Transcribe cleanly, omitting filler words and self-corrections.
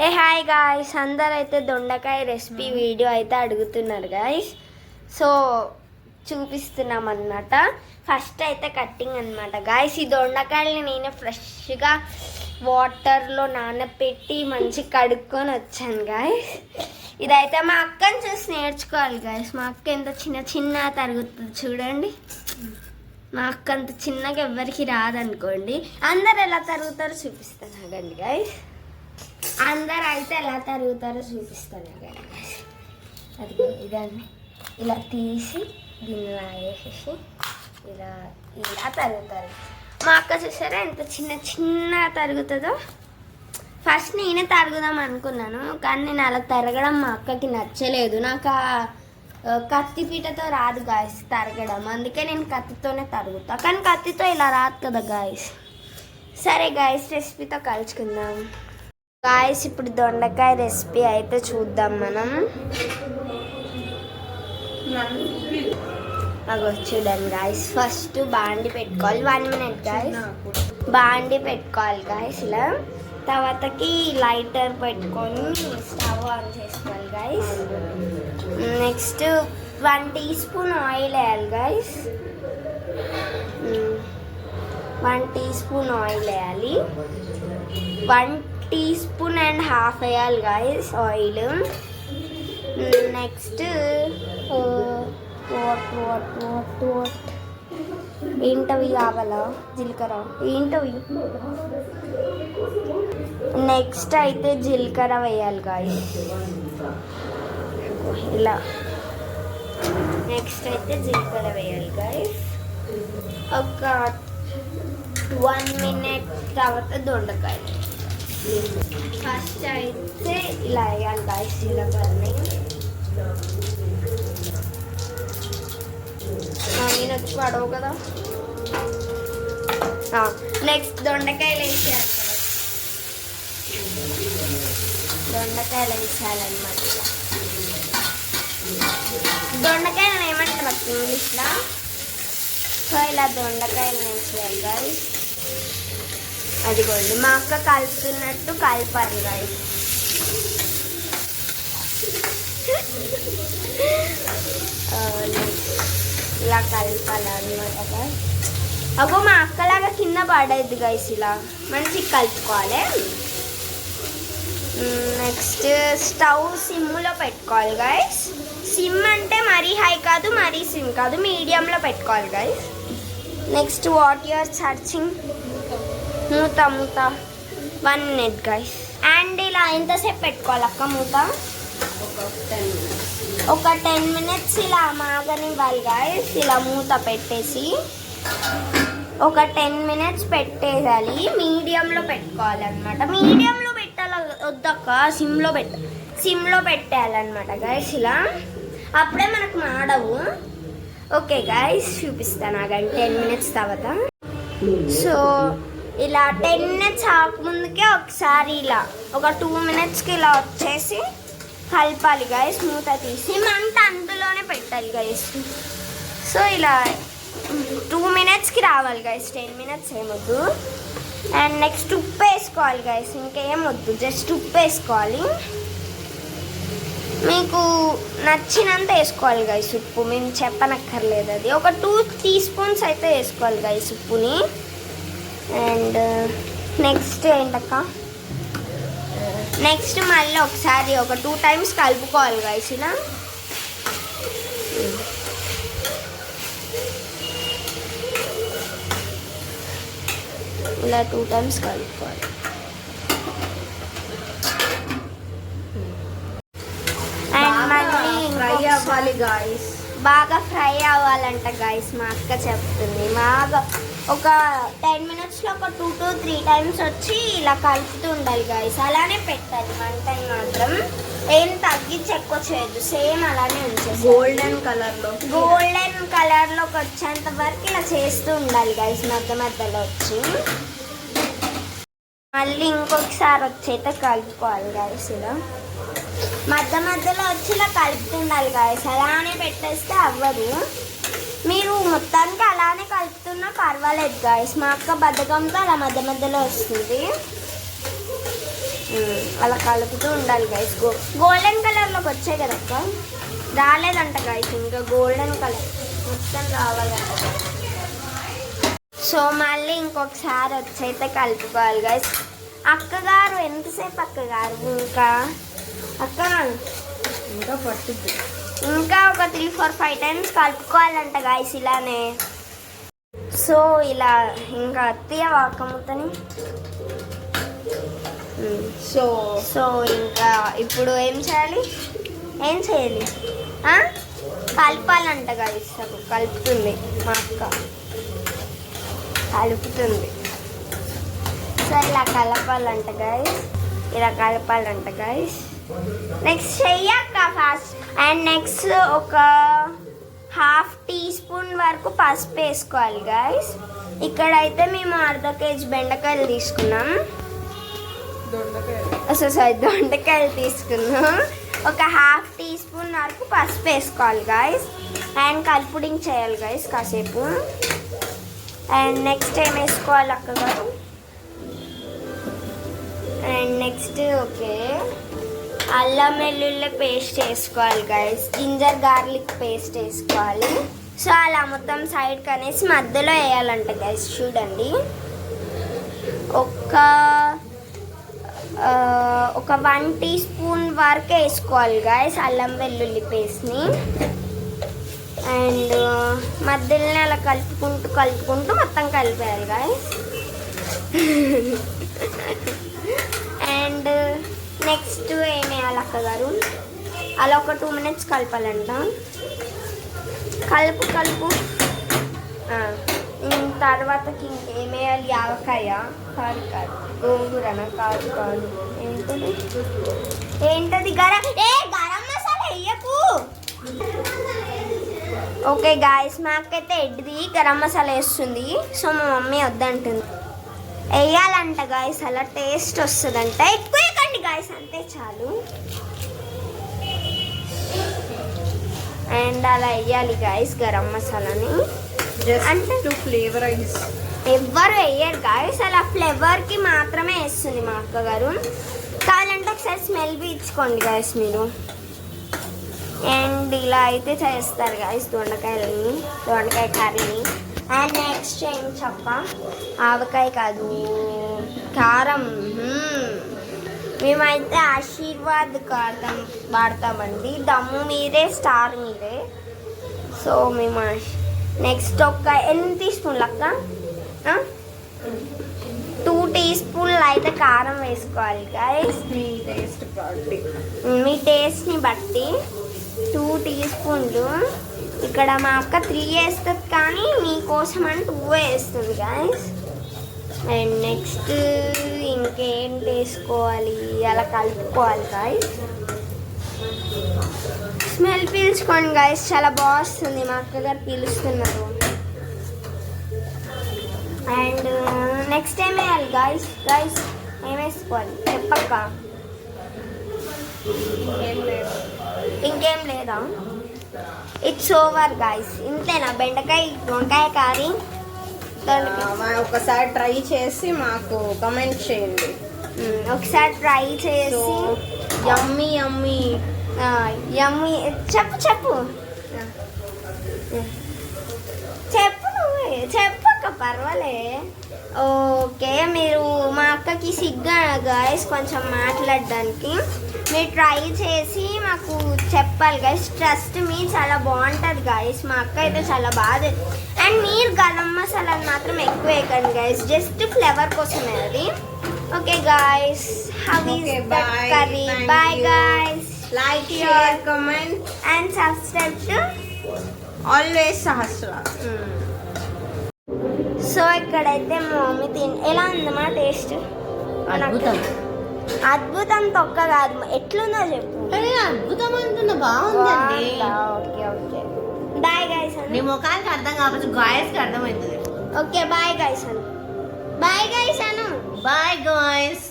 ఏ hi guys, అందరైతే దొండకాయ recipe video అయితే అడుగుతున్నారు గాయ్స్. సో చూపిస్తున్నాం అన్నమాట. ఫస్ట్ అయితే కట్టింగ్ అనమాట గాయ్స్. ఈ దొండకాయలని నేను ఫ్రెష్గా వాటర్లో నానబెట్టి మంచి కడుక్కొని వచ్చాను గాయ్స్. ఇదైతే మా అక్కని చూసి నేర్చుకోవాలి గాయ్స్. మా అక్క ఎంత చిన్న చిన్న తరుగుతుంది చూడండి. మా అక్క అంత చిన్నగా ఎవ్వరికి రాదనుకోండి. అందరు ఎలా తరుగుతారో చూపిస్తాను అగండి గాయ్స్. అందరు అయితే ఎలా తరుగుతారో చూపిస్తాను అగండి. అది ఇదాన్ని ఇలా తీసి దీనిలా వేసేసి ఇలా ఇలా తరుగుతారు. మా అక్క చూసారా ఎంత చిన్న చిన్న తరుగుతుందో. ఫస్ట్ నేనే తరుగుదాం అనుకున్నాను, కానీ నేను అలా తరగడం మా అక్కకి నచ్చలేదు. నాకు కత్తిపీటతో రాదు గాయస్ తరగడం, అందుకే నేను కత్తితోనే తరుగుతా. కానీ కత్తితో ఇలా రాదు కదా గాయస్. సరే గాయస్, రెసిపీతో కలుసుకుందాం గాయస్. ఇప్పుడు దొండకాయ రెసిపీ అయితే చూద్దాం మనం. అగో చూడండి గాయస్, ఫస్ట్ బాండి పెట్టుకోవాలి. 1 minute గాయస్. బాండి పెట్టుకోవాలి గాయస్ ఇలా. తర్వాతకి లైటర్ పెట్టుకొని స్టవ్ ఆన్ చేసుకోవాలి గాయస్. నెక్స్ట్ 1 teaspoon ఆయిల్ వేయాలి గాయస్. 1 teaspoon ఆయిల్ వేయాలి. 1 teaspoon and half వేయాలి గాయస్ ఆయిల్. నెక్స్ట్ ఏంటవి కావాలా? జీలకర్ర ఏంటవి. నెక్స్ట్ అయితే జీలకర్ర వేయాలి గాయస్ ఇలా. నెక్స్ట్ అయితే జీలకర్ర వేయాలి గాయస్. ఒక 1 minute తర్వాత దొండకాయలు. ఫస్ట్ అయితే ఇలా వేయాలి గాయస్ జీలకర్రని. నేను వచ్చి పడవు కదా. నెక్స్ట్ దొండకాయలు వేసేయాలి. దొండకాయలు వేసేయాలన్నమాట. దొండకాయలు ఏమంటారు ఇంగ్లీష్లో? సో ఇలా దొండకాయలు వేసేయాలి గాయస్. అదిగోండి మా అక్క కలుపుతున్నట్టు కలపాలి గాయస్. ఇలా కలపాలన్నమాట. అగో మా అక్కలాగా కింద పడేది గైస్. ఇలా మంచిగా కలుపుకోవాలి. నెక్స్ట్ స్టవ్ సిమ్లో పెట్టుకోవాలి గైస్. సిమ్ అంటే మరీ హై కాదు, మరీ సిమ్ కాదు, మీడియంలో పెట్టుకోవాలి guys. Next what you are searching. మూత 1 minute గైస్. అండ్ ఇలా ఎంతసేపు పెట్టుకోవాలి అక్క మూత? ఒక 10 minutes ఇలా మాగనివ్వాలి గాయస్. ఇలా మూత పెట్టేసి ఒక 10 minutes పెట్టేయాలి. మీడియంలో పెట్టుకోవాలన్నమాట. మీడియంలో పెట్టాలి వద్దక్క, సిమ్లో పెట్టేయాలన్నమాట గాయస్ ఇలా. అప్పుడే మనకు మాడవు. ఓకే గాయస్, చూపిస్తాను ఆగండి 10 minutes తర్వాత. సో ఇలా 10 minutes ఆకముందుకే ఒకసారి ఇలా ఒక 2 minutesకి ఇలా వచ్చేసి కలపాలి గాయస్. మూత తీసి మంట అందులోనే పెట్టాలి గాయస్. సో ఇలా 2 minutesకి రావాలి గాయస్, 10 minutes ఏమొద్దు. అండ్ నెక్స్ట్ ఉప్పు వేసుకోవాలి గాయస్. ఇంకేమొద్దు, జస్ట్ ఉప్పు వేసుకోవాలి. మీకు నచ్చినంత వేసుకోవాలి గాయస్ ఉప్పు, మేము చెప్పనక్కర్లేదు. అది ఒక 2 teaspoons అయితే వేసుకోవాలి గాయస్ ఉప్పుని. అండ్ నెక్స్ట్ ఏంటక్క, నెక్స్ట్ మళ్ళీ ఒకసారి ఒక 2 times కలుపుకోవాలి గాయస్ ఇలా. ఇలా 2 times కలుపుకోవాలి. అండ్ మళ్ళీ ఫ్రై అవ్వాలి గాయస్. బాగా ఫ్రై అవ్వాలంట గాయస్, మా అక్క చెప్తుంది. బాగా ఒక 10 minutesలో ఒక 2 to 3 times వచ్చి ఇలా కలుపుతూ ఉండాలి గాయస్. అలానే పెట్టాలి మంట మాత్రం. ఏం తగ్గించి ఎక్కువ చేయొద్దు, సేమ్ అలానే ఉంచేసి గోల్డెన్ కలర్లోకి వచ్చేంత వరకు ఇలా చేస్తూ ఉండాలి గాయస్. మధ్యలో వచ్చి మళ్ళీ ఇంకొకసారి వచ్చి అయితే కలుపుకోవాలి గాయస్ ఇలా. మధ్యలో వచ్చి ఇలా కలుపుతుండాలి గాయస్. అలానే పెట్టేస్తే అవ్వదు. మీరు మొత్తానికి అలానే కలుపుతున్నా పర్వాలేదు గాయస్. మా అక్క బద్ధకంతో అలా మధ్యలో వస్తుంది. అలా కలుపుతూ ఉండాలి గైస్. గోల్డెన్ కలర్లోకి వచ్చాయి కదా అక్క, రాలేదంట గైస్, ఇంకా గోల్డెన్ కలర్ మొత్తం రావాలంట. సో మళ్ళీ ఇంకొకసారి వచ్చైతే కలుపుకోవాలి గైస్. అక్కగారు ఎంతసేపు అక్కగారు? అక్క ఇంకా పట్టుద్ది, ఇంకా ఒక 3-4-5 టైమ్స్ కలుపుకోవాలంట గైస్ ఇలానే. సో ఇలా ఇంకా అత్తయ్య వాకముతని. సో సో ఇంకా ఇప్పుడు ఏం చేయాలి? ఏం చేయాలి? కలపాలంట గైస్. కలుపుతుంది మా అక్క, కలుపుతుంది. సో ఇలా కలపాలంట గైస్, ఇలా కలపాలంట గైస్. నెక్స్ట్ చెయ్యక్క ఫాస్ట్. అండ్ నెక్స్ట్ ఒక 1/2 టీ స్పూన్ వరకు పసుపు వేసుకోవాలి గైస్. ఇక్కడైతే మేము 1/2 kg బెండకాయలు తీసుకున్నాం, దొండకాయలు తీసుకున్నాం. ఒక 1/2 టీ స్పూన్ వరకు పసుపు వేసుకోవాలి గైస్. అండ్ కలుపుడింగ్ చేయాలి గైస్ కాసేపు. అండ్ నెక్స్ట్ ఏం వేసుకోవాలి అక్కగారు? అండ్ నెక్స్ట్ ఓకే అల్లం వెల్లుల్లి పేస్ట్ వేసుకోవాలి గైస్, జింజర్ గార్లిక్ పేస్ట్ వేసుకోవాలి. సో అలా మొత్తం సైడ్కి అనేసి మధ్యలో వేయాలంట గైస్. చూడండి, ఒక 1 టీ స్పూన్ వరకు వేసుకోవాలి గైస్ అల్లం వెల్లుల్లి పేస్ట్ని. అండ్ మధ్యలో అలా కలుపుకుంటూ మొత్తం కలిపేయాలి గైస్. అండ్ నెక్స్ట్ ఏం వేయాలి అక్కగారు? అలా ఒక 2 minutes కలపాలంట. కలుపు తర్వాతకి ఇంకేం వేయాలి? ఆవకాయ కాదు, గోంగూరన కాదు, ఏంటది? గరం మసాలా వేయకు. ఓకే గాయస్, మాకైతే ఎడ్ది గరం మసాలా వేస్తుంది. సో మా మమ్మీ వద్దంటుంది, వేయాలంట గాయస్, అలా టేస్ట్ వస్తుందంట. ఎక్కువ వేయకండి గాయస్, అంతే చాలు. అండ్ అలా వేయాలి గాయస్ గరం మసాలాని. అంటే ఫ్లేవర్ ఎవ్వరు వేయరు గాయస్, అలా ఫ్లేవర్కి మాత్రమే వేస్తుంది మా అక్కగారు. కావాలంటే ఒకసారి స్మెల్ ఇచ్చుకోండి గాయస్ మీరు. అండ్ ఇలా అయితే చేస్తారు గాయస్ దొండకాయ కర్రీని. అండ్ నెక్స్ట్ ఏం చెప్ప, ఆవకాయ కాదు, కారం. మేమైతే ఆశీర్వాద్ కారం వాడతామండి, దమ్ము మీరే, స్టార్ మీరే. సో మేము నెక్స్ట్ ఎన్ని టీ స్పూన్లు అక్క? 2 టీ స్పూన్లు అయితే కారం వేసుకోవాలి గైస్, మీ టేస్ట్ని బట్టి 2 టీ స్పూన్లు. ఇక్కడ మా అక్క 3 వేస్తుంది, కానీ మీకోసం అని 2 వేస్తుంది గైస్. అండ్ నెక్స్ట్ ఇంకేంటి వేసుకోవాలి? అలా కలుపుకోవాలి గైస్. స్మెల్ పీల్చుకోండి గైస్, చాలా బాగుంది. మా అక్కగారు పీలుస్తున్నారు. అండ్ నెక్స్ట్ ఏం వేయాలి గైస్? ఏం వేసుకోవాలి చెప్పక్క? ఇంకేం లేదా? ఇట్స్ ఓవర్ గైస్, ఇంతేనా వంకాయ కర్రీ? ఒకసారి ట్రై చేసి మాకు కమెంట్ చేయండి. ఒకసారి ట్రై చేసి యమ్మీ యమ్మీ యమ్మీ చెప్పు నువ్వే చెప్పక్క, పర్వాలే. ఓకే, మీరు మా అక్కకి సిగ్గా గైస్ కొంచెం మాట్లాడడానికి. మీరు ట్రై చేసి మాకు చెప్పాలి గైస్. ట్రస్ట్ మీ, చాలా బాగుంటుంది గైస్. మా అక్క అయితే చాలా బాగా. అండ్ మీరు గరం మసాలాలు మాత్రం ఎక్కువ వేయకండి గైస్, జస్ట్ ఫ్లేవర్ కోసమే అది. Okay guys, how is the curry? Bye guys, like, share, comment and subscribe to always Sahasra. So ఇక్కడైతే మా మమ్మీ ఎలా ఉందమ్మా టేస్ట్? అద్భుతం తొక్క కాదు, ఎట్లుందో చెప్పు. అద్భుతం అంటున్నా, బాగుందండి. Okay bye guys. నీ ముఖానికి అర్థం కాకపోతే గాయస్కి అర్థమవుతుంది. Okay bye guys Anu. Bye guys.